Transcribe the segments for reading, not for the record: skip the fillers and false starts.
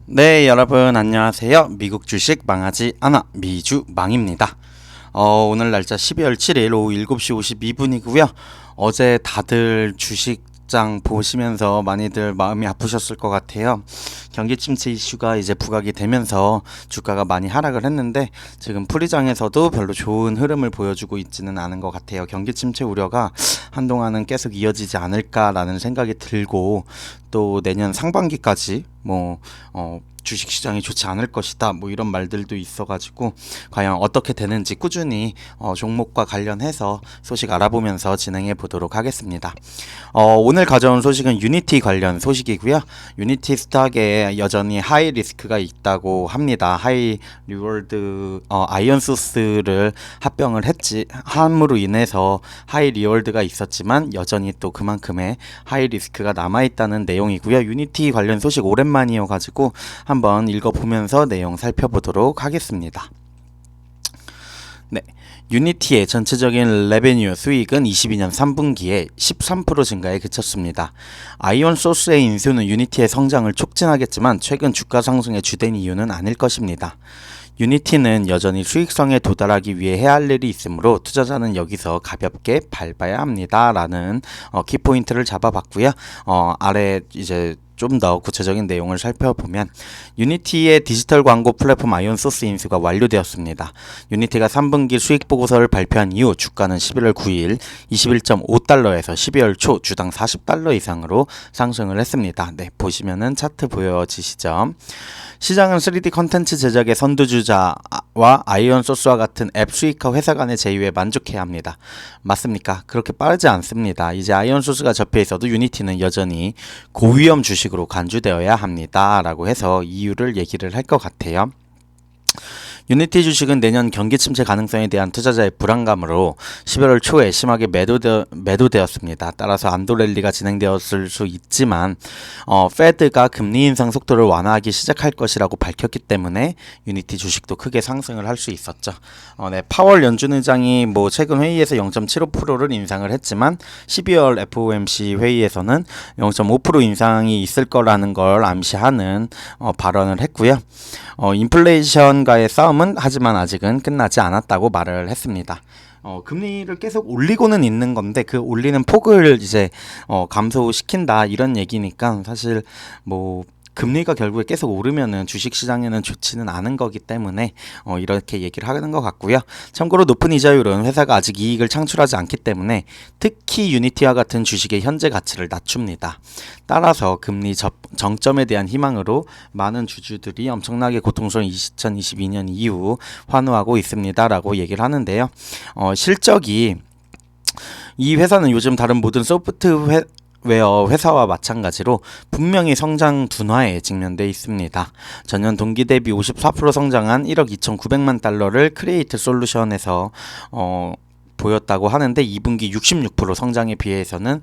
네, 여러분 안녕하세요. 미국 주식 망하지 않아 미주망입니다. 오늘 날짜 12월 7일 오후 7시 52분이고요. 어제 다들 주식장 보시면서 많이들 마음이 아프셨을 것 같아요. 경기 침체 이슈가 이제 부각이 되면서 주가가 많이 하락을 했는데 지금 풀이장에서도 별로 좋은 흐름을 보여주고 있지는 않은 것 같아요. 경기 침체 우려가 한동안은 계속 이어지지 않을까라는 생각이 들고 또 내년 상반기까지 주식 시장이 좋지 않을 것이다 이런 말들도 있어가지고 과연 어떻게 되는지 꾸준히 종목과 관련해서 소식 알아보면서 진행해 보도록 하겠습니다. 오늘 가져온 소식은 유니티 관련 소식이고요. 유니티 스탁에 여전히 하이 리스크가 있다고 합니다. 하이 리월드 아이언소스를 합병을 함으로 인해서 하이 리월드가 있었지만 여전히 또 그만큼의 하이 리스크가 남아있다는 내용이고요. 유니티 관련 소식 오랜만이어가지고 한번 읽어보면서 내용 살펴보도록 하겠습니다. 네, 유니티의 전체적인 레베뉴 수익은 22년 3분기에 13% 증가에 그쳤습니다. 아이온 소스의 인수는 유니티의 성장을 촉진하겠지만 최근 주가 상승의 주된 이유는 아닐 것입니다. 유니티는 여전히 수익성에 도달하기 위해 해야 할 일이 있으므로 투자자는 여기서 가볍게 밟아야 합니다. 라는 키포인트를 잡아봤고요. 아래 이제 좀 더 구체적인 내용을 살펴보면 유니티의 디지털 광고 플랫폼 아이온소스 인수가 완료되었습니다. 유니티가 3분기 수익 보고서를 발표한 이후 주가는 11월 9일 21.5달러에서 12월 초 주당 40달러 이상으로 상승을 했습니다. 네, 보시면은 차트 보여지시죠? 시장은 3D 컨텐츠 제작의 선두주자와 아이온소스와 같은 앱 수익화 회사 간의 제휴에 만족해야 합니다. 맞습니까? 그렇게 빠르지 않습니다. 이제 아이온소스가 접해 있어도 유니티는 여전히 고위험 주식으로 간주되어야 합니다. 라고 해서 이유를 얘기를 할 것 같아요. 유니티 주식은 내년 경기 침체 가능성에 대한 투자자의 불안감으로 11월 초에 심하게 매도되었습니다. 따라서 안도 랠리가 진행되었을 수 있지만 페드가 금리 인상 속도를 완화하기 시작할 것이라고 밝혔기 때문에 유니티 주식도 크게 상승을 할 수 있었죠. 네, 파월 연준 의장이 최근 회의에서 0.75%를 인상을 했지만 12월 FOMC 회의에서는 0.5% 인상이 있을 거라는 걸 암시하는 발언을 했고요. 인플레이션과의 싸움은 하지만 아직은 끝나지 않았다고 말을 했습니다. 금리를 계속 올리고는 있는 건데 그 올리는 폭을 이제 감소시킨다 이런 얘기니까 사실 금리가 결국에 계속 오르면은 주식시장에는 좋지는 않은 거기 때문에 이렇게 얘기를 하는 것 같고요. 참고로 높은 이자율은 회사가 아직 이익을 창출하지 않기 때문에 특히 유니티와 같은 주식의 현재 가치를 낮춥니다. 따라서 금리 정점에 대한 희망으로 많은 주주들이 엄청나게 고통스러운 2022년 이후 환호하고 있습니다라고 얘기를 하는데요. 실적이 이 회사는 요즘 다른 모든 소프트웨어 회사와 마찬가지로 분명히 성장 둔화에 직면돼 있습니다. 전년 동기 대비 54% 성장한 1억 2,900만 달러를 크리에이트 솔루션에서 보였다고 하는데 2분기 66% 성장에 비해서는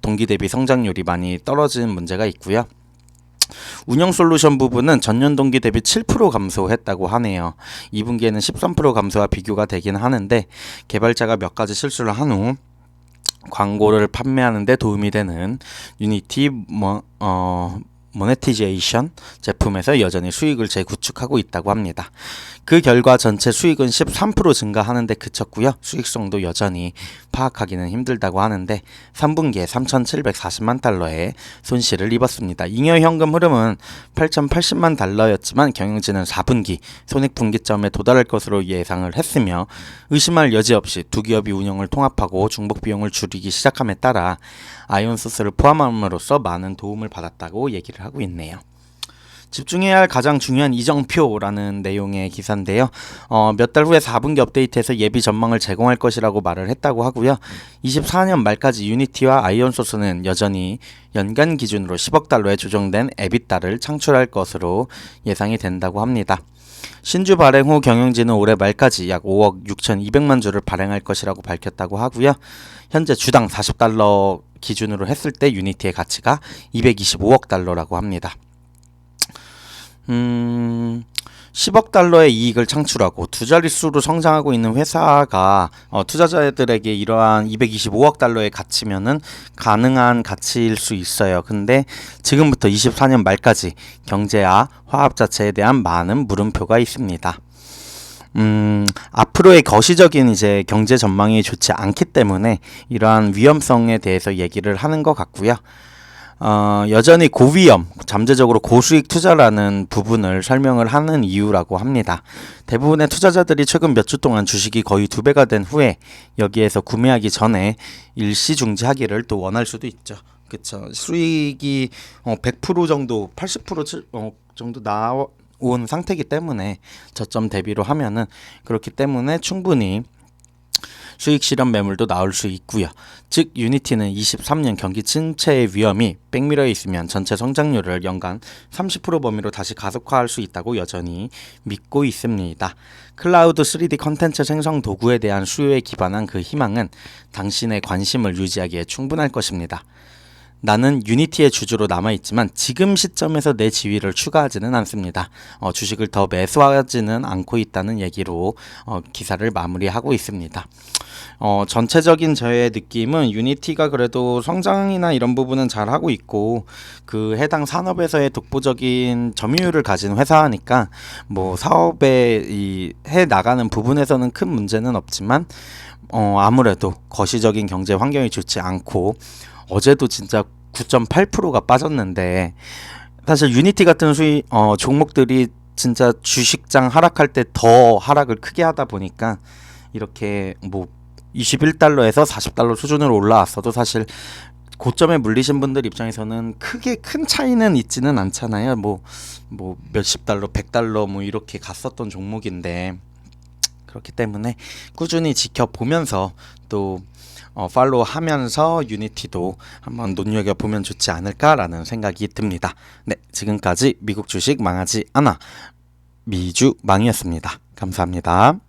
동기 대비 성장률이 많이 떨어진 문제가 있고요. 운영 솔루션 부분은 전년 동기 대비 7% 감소했다고 하네요. 2분기에는 13% 감소와 비교가 되긴 하는데 개발자가 몇 가지 실수를 한 후 광고를 판매하는 데 도움이 되는 유니티 모네티제이션 제품에서 여전히 수익을 재구축하고 있다고 합니다. 그 결과 전체 수익은 13% 증가하는데 그쳤고요. 수익성도 여전히 파악하기는 힘들다고 하는데 3분기에 3,740만 달러의 손실을 입었습니다. 잉여 현금 흐름은 8,080만 달러였지만 경영진은 4분기 손익 분기점에 도달할 것으로 예상을 했으며 의심할 여지 없이 두 기업이 운영을 통합하고 중복 비용을 줄이기 시작함에 따라 아이온소스를 포함함으로써 많은 도움을 받았다고 얘기를 하고 있네요. 집중해야 할 가장 중요한 이정표라는 내용의 기사인데요. 몇 달 후에 4분기 업데이트에서 예비 전망을 제공할 것이라고 말을 했다고 하고요. 24년 말까지 유니티와 아이온소스는 여전히 연간 기준으로 10억 달러에 조정된 에비타를 창출할 것으로 예상이 된다고 합니다. 신주 발행 후 경영진은 올해 말까지 약 5억 6,200만 주를 발행할 것이라고 밝혔다고 하고요. 현재 주당 40달러 기준으로 했을 때 유니티의 가치가 225억 달러라고 합니다. 10억 달러의 이익을 창출하고 두 자릿수로 성장하고 있는 회사가 투자자들에게 이러한 225억 달러의 가치면은 가능한 가치일 수 있어요. 근데 지금부터 24년 말까지 경제와 화학 자체에 대한 많은 물음표가 있습니다. 앞으로의 거시적인 이제 경제 전망이 좋지 않기 때문에 이러한 위험성에 대해서 얘기를 하는 것 같고요. 여전히 고위험, 잠재적으로 고수익 투자라는 부분을 설명을 하는 이유라고 합니다. 대부분의 투자자들이 최근 몇 주 동안 주식이 거의 2배가 된 후에 여기에서 구매하기 전에 일시 중지하기를 또 원할 수도 있죠. 그쵸. 수익이 100% 정도, 80% 정도 나온 상태이기 때문에 저점 대비로 하면은 그렇기 때문에 충분히 수익 실현 매물도 나올 수 있고요. 즉 유니티는 23년 경기 침체의 위험이 백미러에 있으면 전체 성장률을 연간 30% 범위로 다시 가속화할 수 있다고 여전히 믿고 있습니다. 클라우드 3D 컨텐츠 생성 도구에 대한 수요에 기반한 그 희망은 당신의 관심을 유지하기에 충분할 것입니다. 나는 유니티의 주주로 남아있지만 지금 시점에서 내 지위를 추가하지는 않습니다. 주식을 더 매수하지는 않고 있다는 얘기로 기사를 마무리하고 있습니다. 전체적인 저의 느낌은 유니티가 그래도 성장이나 이런 부분은 잘하고 있고 그 해당 산업에서의 독보적인 점유율을 가진 회사니까 뭐 사업에 해 나가는 부분에서는 큰 문제는 없지만 아무래도 거시적인 경제 환경이 좋지 않고 어제도 진짜 9.8%가 빠졌는데 사실 유니티 같은 종목들이 진짜 주식장 하락할 때 더 하락을 크게 하다 보니까 이렇게 뭐 21달러에서 40달러 수준으로 올라왔어도 사실 고점에 물리신 분들 입장에서는 크게 큰 차이는 있지는 않잖아요. 뭐 몇십 달러, 100달러 뭐 이렇게 갔었던 종목인데 그렇기 때문에 꾸준히 지켜보면서 또 팔로우 하면서 유니티도 한번 눈여겨보면 좋지 않을까라는 생각이 듭니다. 네, 지금까지 미국 주식 망하지 않아 미주 망이었습니다. 감사합니다.